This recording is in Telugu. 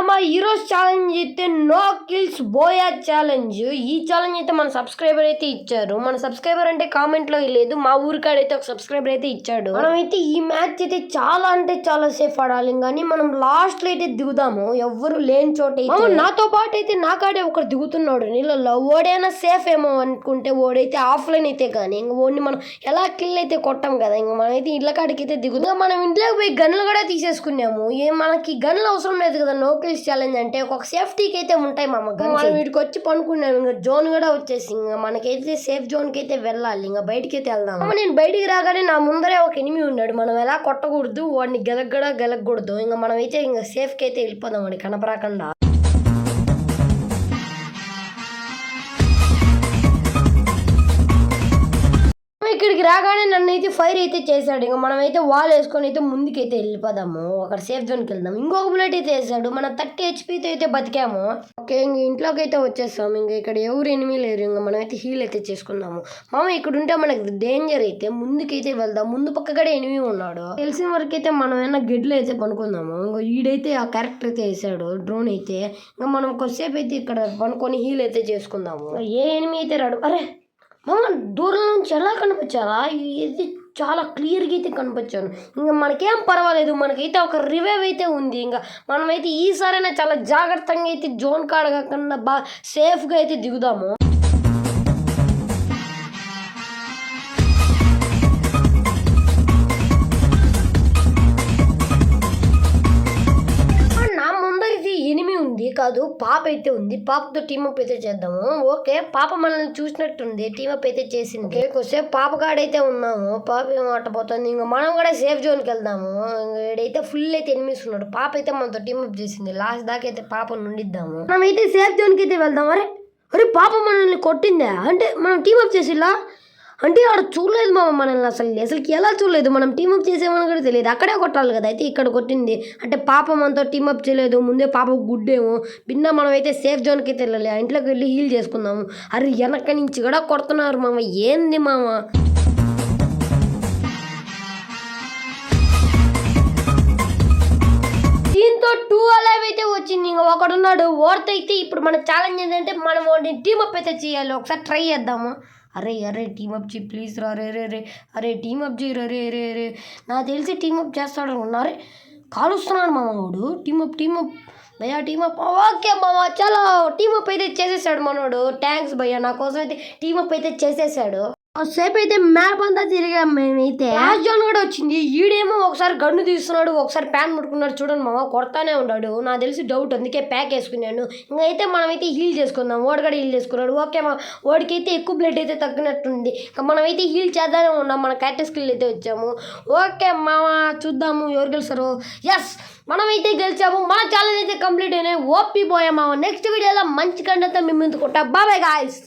మామ ఈరోజు ఛాలెంజ్ అయితే నో కిల్స్ బోయా ఛాలెంజ్. ఈ ఛాలెంజ్ అయితే మన సబ్స్క్రైబర్ అయితే ఇచ్చారు. మన సబ్స్క్రైబర్ అంటే కామెంట్లో లేదు, మా ఊరికాడైతే ఒక సబ్స్క్రైబర్ అయితే ఇచ్చాడు. మనం అయితే ఈ మ్యాచ్ అయితే చాలా అంటే చాలా సేఫ్ ఆడాలి, కానీ మనం లాస్ట్ లో అయితే దిగుదాము. ఎవ్వరు లేని చోట నాతో పాటు అయితే నాకాడే ఒకరు దిగుతున్నాడు నీళ్ళలో. ఓడైనా సేఫ్ ఏమో అనుకుంటే ఓడైతే ఆఫ్లైన్ అయితే కానీ ఇంకా ఓడిని మనం ఎలా కిల్ అయితే కొట్టాం కదా. ఇంకా మనం అయితే ఇళ్ళ కాడికి అయితే దిగుదాం. మనం ఇంట్లోకి పోయి గన్లు కూడా తీసేసుకున్నాము. మనకి గన్లు అవసరం లేదు కదా నో కిల్స్ ఛాలెంజ్ అంటే. ఒక సేఫ్టీకి అయితే ఉంటాయి మామ గన్. మనం వీటికి వచ్చి పనుకున్నాం, ఇంకా జోన్ కూడా వచ్చేసి ఇంకా మనకైతే సేఫ్ జోన్ కి అయితే వెళ్ళాలి. ఇంకా బయటికి అయితే వెళ్దాం. నేను బయటికి రాగానే నా ముందరే ఒక ఎనిమి ఉన్నాడు. మనం ఎలా కొట్టకూడదు, వాడిని గెలగకూడదు. ఇంకా మనం అయితే ఇంకా సేఫ్ కి అయితే వెళ్ళిపోదాం వాడికి కనపరాకుండా. ఇక్కడికి రాగానే నన్ను అయితే ఫైర్ అయితే చేశాడు. ఇంకా మనం అయితే వాల్ వేసుకొని అయితే ముందుకైతే వెళ్ళిపోదాము. అక్కడ సేఫ్ జోన్కి వెళ్దాం. ఇంకొక బుల్లెట్ అయితే వేసాడు. మనం 30 HP అయితే బతికాము. ఓకే, ఇంక ఇంట్లోకి అయితే వచ్చేస్తాము. ఇంకా ఇక్కడ ఎవరు ఎనిమి లేరు. ఇంకా మనం అయితే హీల్ అయితే చేసుకుందాము. మామ ఇక్కడ ఉంటే మనకి డేంజర్ అయితే ముందుకైతే వెళ్దాం. ముందు పక్కడే ఎనిమి ఉన్నాడు. తెలిసిన వరకు అయితే మనం ఏమైనా గెడ్లు అయితే పనుకుందాము. ఇంకా ఈడైతే ఆ క్యారెక్టర్ అయితే వేసాడు డ్రోన్ అయితే. ఇంకా మనం కొద్దిసేపు అయితే ఇక్కడ పనుకొని హీల్ అయితే చేసుకుందాము. ఏ ఎనిమి అయితే రాడు. అరే మామ దూరం నుంచి ఎలా కనిపించారా? ఇది చాలా క్లియర్గా అయితే కనిపించాను. ఇంకా మనకేం పర్వాలేదు, మనకైతే ఒక రివైవ్ అయితే ఉంది. ఇంకా మనమైతే ఈసారైనా చాలా జాగ్రత్తగా అయితే జోన్ కాడకుండా బాగా సేఫ్గా అయితే దిగుదాము. కాదు, పాప అయితే ఉంది. పాపతో టీమప్ అయితే చేద్దాము. ఓకే, పాప మనల్ని చూసినట్టుంది, టీమప్ అయితే చేసింది. కొద్దిసేపు పాప కాడైతే ఉన్నాము. పాప ఏమో అట్టపోతుంది. ఇంకా మనం కూడా సేఫ్ జోన్కి వెళ్దాము. ఇక్కడైతే ఫుల్ అయితే ఎనిమిస్ ఉన్నాడు. పాప అయితే మనతో టీమప్ చేసింది. లాస్ట్ దాకా అయితే పాపను ఉండిద్దాము. మనం అయితే సేఫ్ జోన్కి అయితే వెళ్దాం. అరే పాప మనల్ని కొట్టిందా అంటే మనం టీమప్ చేసిలా అంటే ఆడ చూడలేదు మామ మనల్ని. అసలుకి ఎలా చూడలేదు. మనం టీమప్ చేసేమని కూడా తెలియదు. అక్కడే కొట్టాలి కదా. అయితే ఇక్కడ కొట్టింది అంటే పాప మనతో టీమప్ చేయలేదు. ముందే పాప గుడ్డేమో భిన్న. మనం అయితే సేఫ్ జోన్కి అయితే వెళ్ళాలి. ఆ ఇంట్లోకి వెళ్ళి హీల్ చేసుకుందాము. అరే వెనక నుంచి కూడా కొడుతున్నారు మామ. ఏంది మామ? దీంతో 2 అలైవ్ అయితే వచ్చింది. ఇంకా ఒకడున్నాడు. ఓడితే అయితే ఇప్పుడు మన ఛాలెంజ్ ఏంటంటే మనం వాడిని టీమప్ అయితే చేయాలి. ఒకసారి ట్రై చేద్దాము. అరే టీమప్ చేయి ప్లీజ్ రా. అరే టీమప్ చేయి రే. నాకు తెలిసి టీమప్ చేస్తాడు అనుకున్నారే. కాలుస్తున్నాడు మామ వాడు. టీమప్ భయ్యా టీమప్. ఓకే మామ, చాలా టీమప్ అయితే చేసేసాడు మనోడు. థ్యాంక్స్ భయ్యా, నా కోసం అయితే టీమప్ అయితే చేసేసాడు. సేపు అయితే మ్యాప్ అంతా తిరిగాం మేమైతే. లాస్ట్ జోన్ కూడా వచ్చింది. ఈడేమో ఒకసారి గన్ను తీస్తున్నాడు, ఒకసారి ప్యాన్ ముట్టుకున్నాడు. చూడండి మామ, కొడతానే ఉన్నాడు. నాకు తెలిసి డౌట్, అందుకే ప్యాక్ వేసుకున్నాను. ఇంకా అయితే మనమైతే హీల్ చేసుకుందాం. ఓడి కూడా హీల్ చేసుకున్నాడు. ఓకే మా ఓడికైతే ఎక్కువ బ్లడ్ అయితే తగ్గినట్టుంది. ఇంకా మనమైతే హీల్ చేద్దానే ఉన్నాం. మన క్యారెక్టర్ స్కిల్ అయితే వచ్చాము. ఓకే మామ, చూద్దాము ఎవరు గెలుస్తారు. ఎస్, మనమైతే గెలిచాము. మన ఛాలెంజ్ అయితే కంప్లీట్ అయినాయి. ఓపి పోయాం మామ. నెక్స్ట్ వీడియోలో మంచి కంటెంట్ మీ ముందుకు ఉంటా. Bye guys.